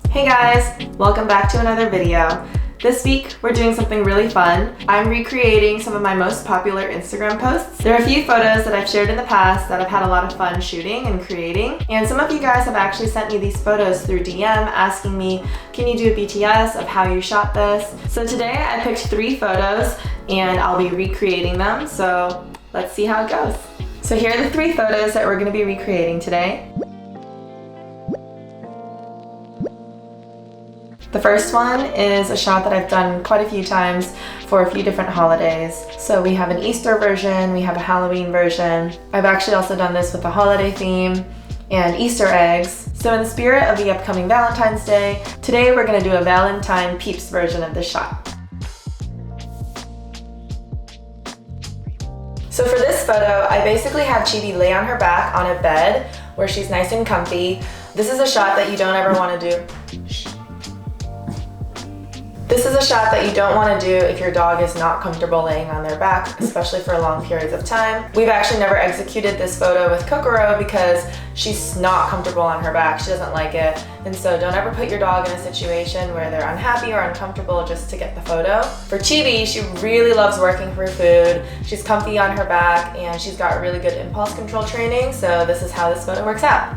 Hey guys, welcome back to another video. This week, we're doing something really fun. I'm recreating some of my most popular Instagram posts. There are a few photos that I've shared in the past that I've had a lot of fun shooting and creating. And some of you guys have actually sent me these photos through DM asking me, can you do a BTS of how you shot this? So today I picked 3 photos and I'll be recreating them. So let's see how it goes. So here are the 3 photos that we're gonna be recreating today. The first one is a shot that I've done quite a few times for a few different holidays. So we have an Easter version, we have a Halloween version. I've actually also done this with a holiday theme and Easter eggs. So in the spirit of the upcoming Valentine's Day, today we're gonna do a Valentine Peeps version of this shot. So for this photo, I basically have Chibi lay on her back on a bed where she's nice and comfy. This is a shot that you don't ever wanna do. This is a shot that you don't want to do if your dog is not comfortable laying on their back, especially for long periods of time. We've actually never executed this photo with Kokoro because she's not comfortable on her back. She doesn't like it. And so don't ever put your dog in a situation where they're unhappy or uncomfortable just to get the photo. For Chibi, she really loves working for food. She's comfy on her back and she's got really good impulse control training. So this is how this photo works out.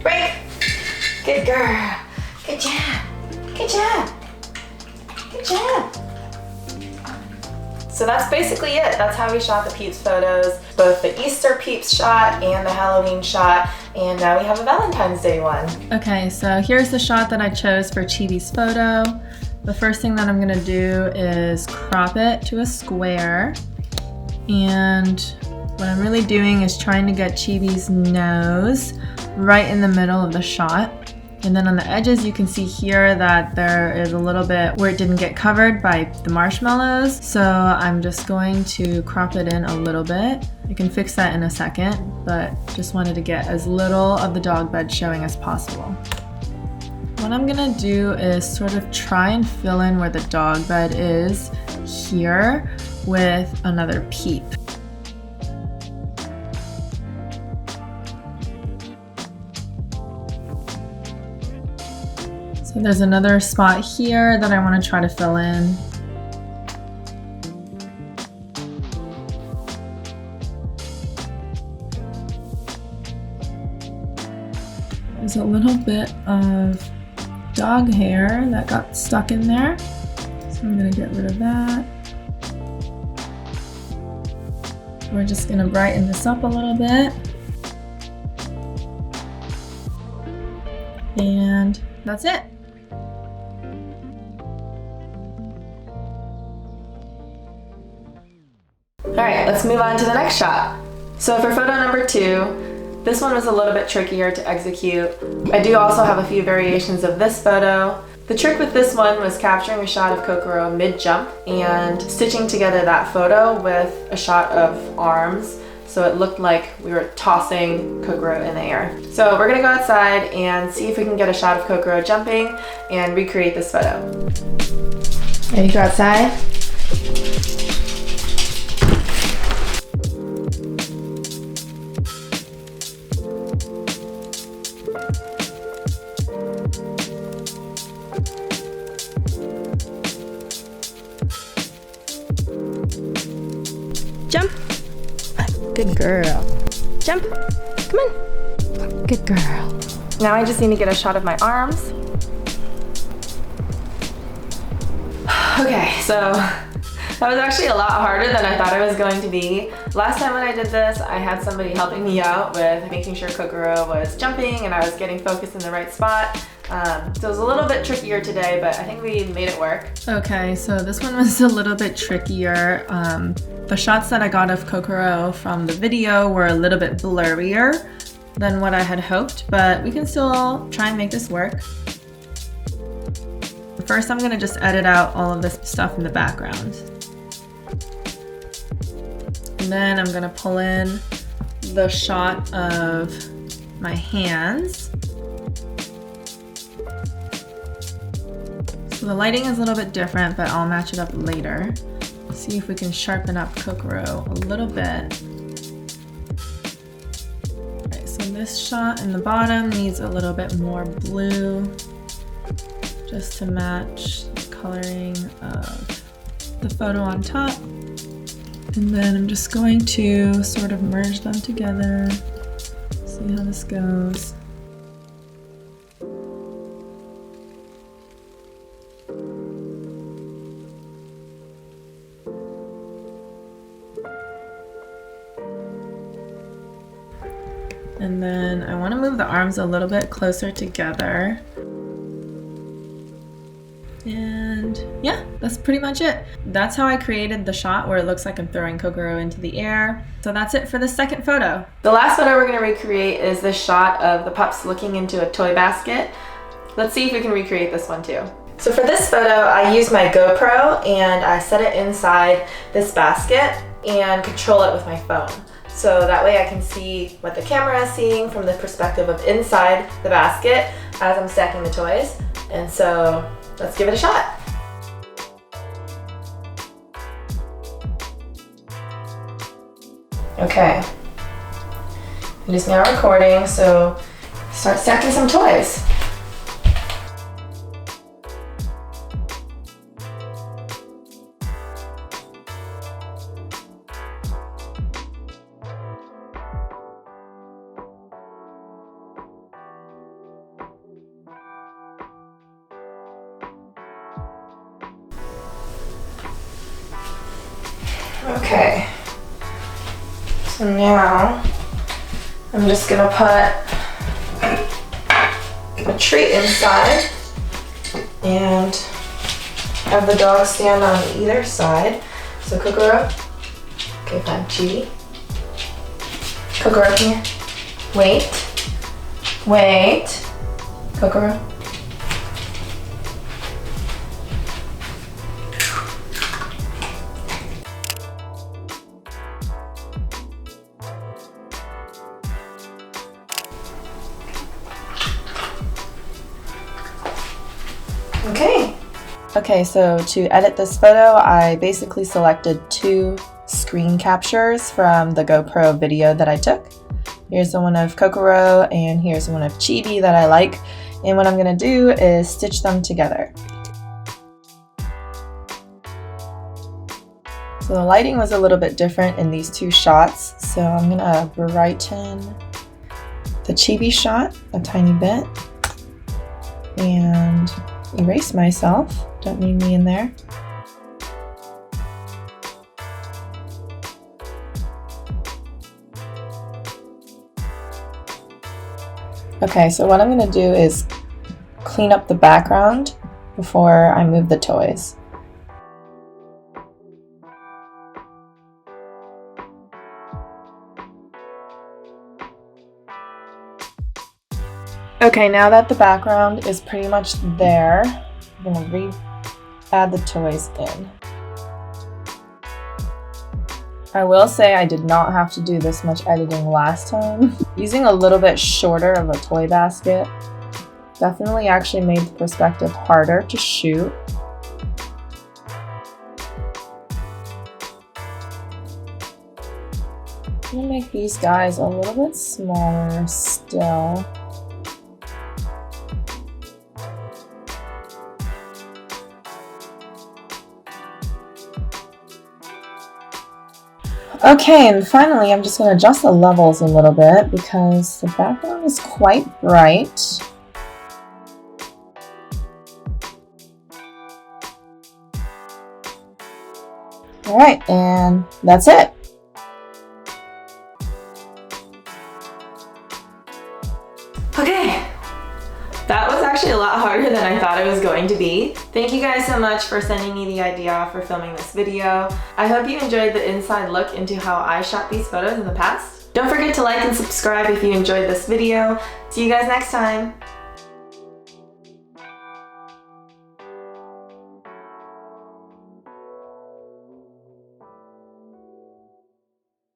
Break! Good girl. Good job. Good job. Good job. So that's basically it. That's how we shot the Peeps photos, both the Easter Peeps shot and the Halloween shot, and now we have a Valentine's Day one. Okay, so here's the shot that I chose for Chibi's photo. The first thing that I'm gonna do is crop it to a square, and what I'm really doing is trying to get Chibi's nose right in the middle of the shot. And then on the edges you can see here that there is a little bit where it didn't get covered by the marshmallows. So I'm just going to crop it in a little bit. I can fix that in a second, but just wanted to get as little of the dog bed showing as possible. What I'm gonna do is sort of try and fill in where the dog bed is here with another peep. So there's another spot here that I want to try to fill in. There's a little bit of dog hair that got stuck in there. So I'm going to get rid of that. We're just going to brighten this up a little bit. And that's it. Alright, let's move on to the next shot. So for photo number 2, this one was a little bit trickier to execute. I do also have a few variations of this photo. The trick with this one was capturing a shot of Kokoro mid-jump and stitching together that photo with a shot of arms so it looked like we were tossing Kokoro in the air. So we're gonna go outside and see if we can get a shot of Kokoro jumping and recreate this photo. Ready to go outside? Jump. Good girl. Jump. Come on. Good girl. Now I just need to get a shot of my arms. Okay, so that was actually a lot harder than I thought it was going to be. Last time when I did this, I had somebody helping me out with making sure Kokoro was jumping and I was getting focused in the right spot. So it was a little bit trickier today, but I think we made it work. Okay, so this one was a little bit trickier. The shots that I got of Kokoro from the video were a little bit blurrier, than what I had hoped, but we can still try and make this work. First, I'm gonna just edit out all of this stuff in the background. And then I'm gonna pull in the shot of my hands. So the lighting is a little bit different, but I'll match it up later. See if we can sharpen up Kokoro a little bit. Okay, so this shot in the bottom needs a little bit more blue, just to match the coloring of the photo on top. And then I'm just going to sort of merge them together, see how this goes. And then I want to move the arms a little bit closer together. And yeah, that's pretty much it. That's how I created the shot where it looks like I'm throwing Kokoro into the air. So that's it for the second photo. The last photo we're going to recreate is this shot of the pups looking into a toy basket. Let's see if we can recreate this one too. So for this photo, I used my GoPro and I set it inside this basket and control it with my phone. So that way I can see what the camera is seeing from the perspective of inside the basket as I'm stacking the toys. And so let's give it a shot. Okay, it is now recording, so start stacking some toys. Okay, so now I'm just gonna put a treat inside and have the dog stand on either side. So Kokoro, okay fine, Chibi. Kokoro, come here. Wait, wait, Kokoro. Okay, so to edit this photo, I basically selected 2 screen captures from the GoPro video that I took. Here's the one of Kokoro and here's one of Chibi that I like. And what I'm gonna do is stitch them together. So the lighting was a little bit different in these 2 shots. So I'm gonna brighten the Chibi shot a tiny bit and erase myself. Don't need me in there. Okay, so what I'm going to do is clean up the background before I move the toys. Okay, now that the background is pretty much there, I'm going to add the toys in. I will say I did not have to do this much editing last time. Using a little bit shorter of a toy basket definitely actually made the perspective harder to shoot. I'm going to make these guys a little bit smaller still. Okay, and finally I'm just going to adjust the levels a little bit because the background is quite bright. Alright, and that's it. Okay, that was actually a lot harder than I thought it was going to be. Thank you guys so much for sending me the idea for filming this video. I hope you enjoyed the inside look into how I shot these photos in the past. Don't forget to like and subscribe if you enjoyed this video. See you guys next time.